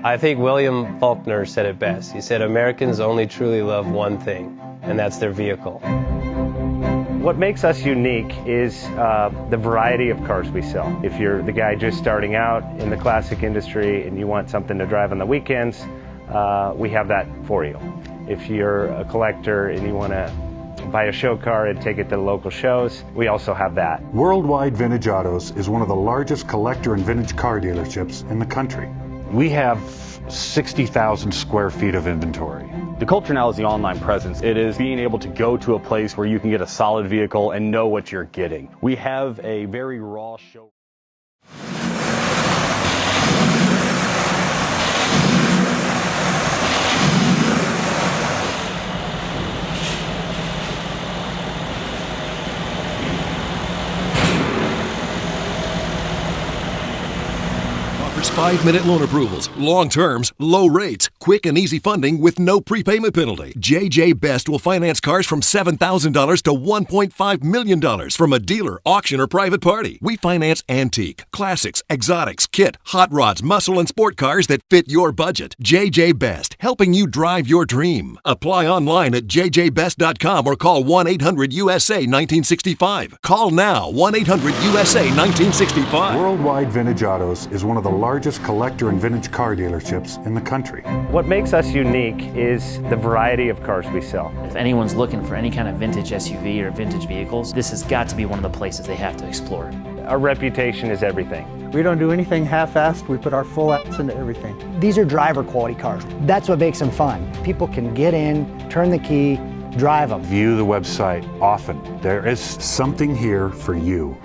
I think William Faulkner said it best. He said, Americans only truly love one thing, and that's their vehicle. What makes us unique is the variety of cars we sell. If you're the guy just starting out in the classic industry and you want something to drive on the weekends, we have that for you. If you're a collector and you want to buy a show car and take it to the local shows, we also have that. Worldwide Vintage Autos is one of the largest collector and vintage car dealerships in the country. We have 60,000 square feet of inventory. The culture now is the online presence. It is being able to go to a place where you can get a solid vehicle and know what you're getting. We have a very raw show. Offers 5-minute loan approvals, long terms, low rates, quick and easy funding with no prepayment penalty. JJ Best will finance cars from $7,000 to $1.5 million from a dealer, auction, or private party. We finance antique, classics, exotics, kit, hot rods, muscle, and sport cars that fit your budget. JJ Best, helping you drive your dream. Apply online at jjbest.com or call 1-800-USA-1965. Call now, 1-800-USA-1965. Worldwide Vintage Autos is one of the largest collector and vintage car dealerships in the country. What makes us unique is the variety of cars we sell. If anyone's looking for any kind of vintage SUV or vintage vehicles, this has got to be one of the places they have to explore. Our reputation is everything. We don't do anything half-assed. We put our full ass into everything. These are driver quality cars. That's what makes them fun. People can get in, turn the key, drive them. View the website often. There is Something here for you.